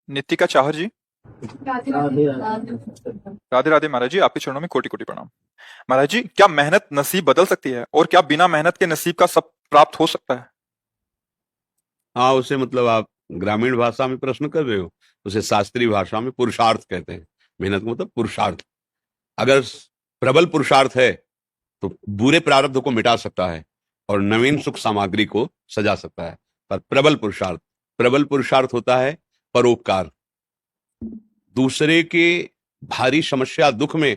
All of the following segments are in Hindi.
नितिका चाहर जी। राधे राधे। राधे राधे महाराज जी, आपके चरणों में कोटि कोटि प्रणाम। महाराज जी, क्या मेहनत नसीब बदल सकती है और क्या बिना मेहनत के नसीब का सब प्राप्त हो सकता है? हाँ, उसे मतलब आप ग्रामीण भाषा में प्रश्न कर रहे हो। उसे शास्त्रीय भाषा में पुरुषार्थ कहते हैं। मेहनत का मतलब पुरुषार्थ। अगर प्रबल पुरुषार्थ है तो बुरे प्रारब्ध को मिटा सकता है और नवीन सुख सामग्री को सजा सकता है। पर प्रबल पुरुषार्थ होता है परोपकार। दूसरे के भारी समस्या दुख में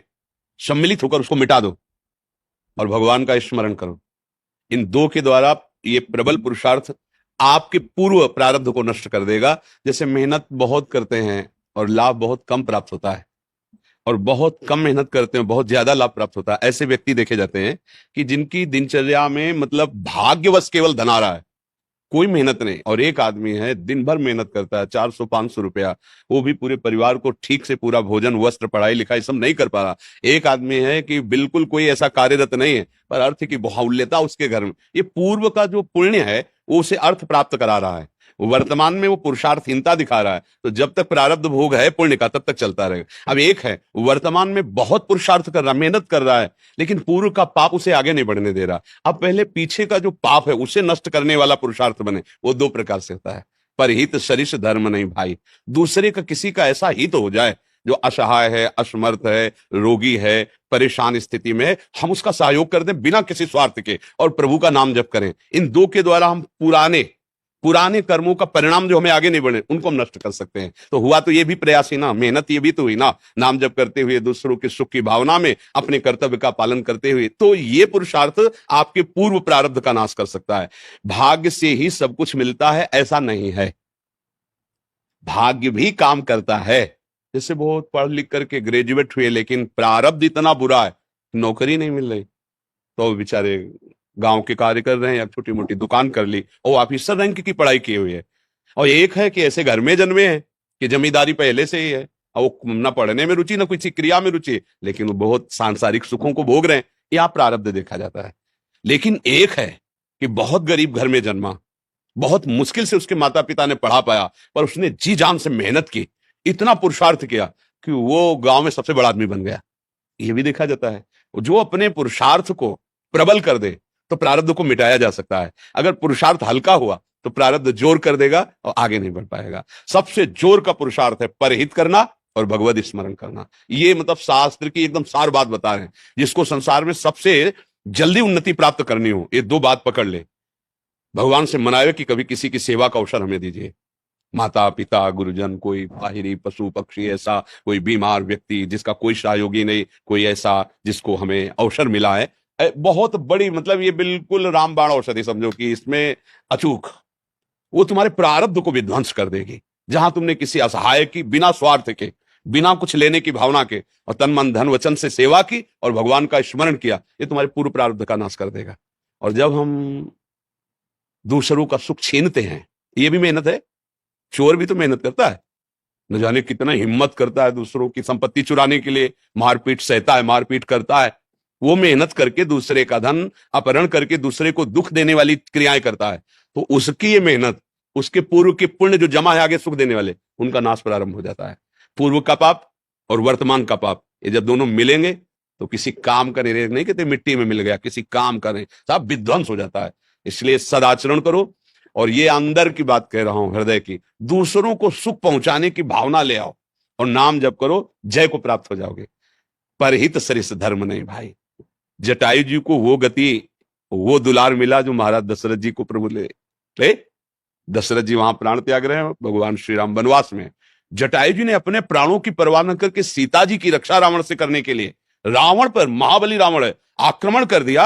सम्मिलित होकर उसको मिटा दो और भगवान का स्मरण करो। इन दो के द्वारा ये प्रबल पुरुषार्थ आपके पूर्व प्रारब्ध को नष्ट कर देगा। जैसे मेहनत बहुत करते हैं और लाभ बहुत कम प्राप्त होता है, और बहुत कम मेहनत करते हैं बहुत ज्यादा लाभ प्राप्त होता है। ऐसे व्यक्ति देखे जाते हैं कि जिनकी दिनचर्या में मतलब भाग्यवश केवल धन आ रहा है, कोई मेहनत नहीं। और एक आदमी है दिन भर मेहनत करता है, 400-500 रुपया, वो भी पूरे परिवार को ठीक से पूरा भोजन वस्त्र पढ़ाई लिखाई सब नहीं कर पा रहा। एक आदमी है कि बिल्कुल कोई ऐसा कार्यरत नहीं है पर अर्थ की बाहुल्यता उसके घर में, ये पूर्व का जो पुण्य है वो उसे अर्थ प्राप्त करा रहा है। वर्तमान में वो पुरुषार्थहीनता दिखा रहा है, तो जब तक प्रारब्ध भोग है पुण्य का तब तक चलता रहेगा। अब एक है वर्तमान में बहुत पुरुषार्थ कर रहा है, मेहनत कर रहा है, लेकिन पूर्व का पाप उसे आगे नहीं बढ़ने दे रहा। अब पहले पीछे का जो पाप है उसे नष्ट करने वाला पुरुषार्थ बने। वो दो प्रकार से होता है। परहित सरिष धर्म नहीं भाई। दूसरे का किसी का ऐसा हित हो जाए जो असहाय है, असमर्थ है, रोगी है, परेशान स्थिति में है, हम उसका सहयोग कर दें बिना किसी स्वार्थ के और प्रभु का नाम जप करें। इन दो के द्वारा हम पुराने पुराने कर्मों का परिणाम जो हमें आगे नहीं बढ़े उनको हम नष्ट कर सकते हैं। तो हुआ तो ये भी प्रयास ही ना, मेहनत ये भी तो हुई ना, नाम जप करते हुए दूसरों के सुख की भावना में अपने कर्तव्य का पालन करते हुए। तो ये पुरुषार्थ आपके पूर्व प्रारब्ध का नाश कर सकता है। भाग्य से ही सब कुछ मिलता है ऐसा नहीं है, भाग्य भी काम करता है। जैसे बहुत पढ़ लिख करके ग्रेजुएट हुए लेकिन प्रारब्ध इतना बुरा है, नौकरी नहीं मिल रही, तो बेचारे गांव के कार्य कर रहे हैं या छोटी मोटी दुकान कर ली, और ऑफिसर रैंक की पढ़ाई की हुई है। और एक है कि ऐसे घर में जन्मे हैं कि जमींदारी पहले से ही है, और वो ना पढ़ने में रुचि ना किसी क्रिया में रुचि, लेकिन वो बहुत सांसारिक सुखों को भोग रहे हैं। यह प्रारब्ध देखा जाता है। लेकिन एक है कि बहुत गरीब घर में जन्मा, बहुत मुश्किल से उसके माता पिता ने पढ़ा पाया, पर उसने जी जान से मेहनत की, इतना पुरुषार्थ किया कि वो गांव में सबसे बड़ा आदमी बन गया। ये भी देखा जाता है। जो अपने पुरुषार्थ को प्रबल कर दे तो प्रारब्ध को मिटाया जा सकता है। अगर पुरुषार्थ हल्का हुआ तो प्रारब्ध जोर कर देगा और आगे नहीं बढ़ पाएगा। सबसे जोर का पुरुषार्थ है परहित करना और भगवत स्मरण करना। ये मतलब शास्त्र की एकदम सार बात बता रहे हैं। जिसको संसार में सबसे जल्दी उन्नति प्राप्त करनी हो, ये दो बात पकड़ ले। भगवान से मनावे कि कभी किसी की सेवा का अवसर हमें दीजिए। माता पिता गुरुजन, कोई बाहरी पशु पक्षी, ऐसा कोई बीमार व्यक्ति जिसका कोई सहयोगी नहीं, कोई ऐसा जिसको हमें अवसर मिला है, बहुत बड़ी मतलब ये बिल्कुल रामबाण औषधि समझो कि इसमें अचूक वो तुम्हारे प्रारब्ध को विध्वंस कर देगी। जहां तुमने किसी असहाय की बिना स्वार्थ के, बिना कुछ लेने की भावना के और तन मन धन वचन से सेवा की और भगवान का स्मरण किया, ये तुम्हारे पूर्व प्रारब्ध का नाश कर देगा। और जब हम दूसरों का सुख छीनते हैं, ये भी मेहनत है। चोर भी तो मेहनत करता है, न जाने कितना हिम्मत करता है दूसरों की संपत्ति चुराने के लिए, मारपीट सहता है, मारपीट करता है। वो मेहनत करके दूसरे का धन अपहरण करके दूसरे को दुख देने वाली क्रियाएं करता है। तो उसकी ये मेहनत, उसके पूर्व के पुण्य जो जमा है आगे सुख देने वाले, उनका नाश प्रारंभ हो जाता है। पूर्व का पाप और वर्तमान का पाप, ये जब दोनों मिलेंगे तो किसी काम का नहीं कहते मिट्टी में मिल गया, किसी काम का नहीं, सब विध्वंस हो जाता है। इसलिए सदाचरण करो। और ये अंदर की बात कह रहा हूं, हृदय की, दूसरों को सुख पहुंचाने की भावना ले आओ और नाम जप करो, जय को प्राप्त हो जाओगे। परहित सरिस धर्म नहीं भाई। जटायु जी को वो गति, वो दुलार मिला जो महाराज दशरथ जी को प्रभु ले। दशरथ जी वहां प्राण त्याग रहे हैं, भगवान श्री राम वनवास में। जटायु जी ने अपने प्राणों की परवाह न करके सीता जी की रक्षा रावण से करने के लिए, रावण पर, महाबली रावण है, आक्रमण कर दिया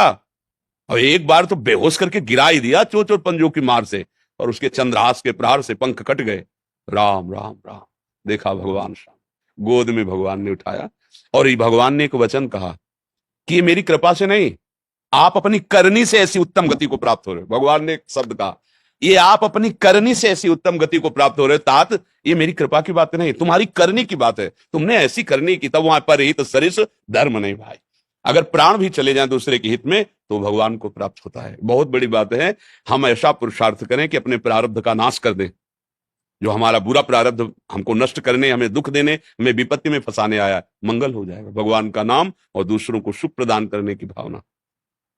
और एक बार तो बेहोश करके गिरा ही दिया चोच और पंजों की मार से, और उसके चंद्रहास के प्रहार से पंख कट गए। राम राम राम। देखा भगवान श्याम, गोद में भगवान ने उठाया और ये भगवान ने एक वचन कहा कि ये मेरी कृपा से नहीं, आप अपनी करनी से ऐसी उत्तम गति को प्राप्त हो रहे हो। भगवान ने एक शब्द कहा, ये आप अपनी करनी से ऐसी उत्तम गति को प्राप्त हो रहे हो। तात, ये मेरी कृपा की बात नहीं, तुम्हारी करनी की बात है। तुमने ऐसी करनी की, तब वहां पर हित सरिस धर्म नहीं भाई। अगर प्राण भी चले जाएं दूसरे के हित में तो भगवान को प्राप्त होता है। बहुत बड़ी बात है। हम ऐसा पुरुषार्थ करें कि अपने प्रारब्ध का नाश कर दें जो हमारा बुरा प्रारब्ध हमको नष्ट करने, हमें दुख देने, हमें विपत्ति में फंसाने आया, मंगल हो जाएगा। भगवान का नाम और दूसरों को सुख प्रदान करने की भावना।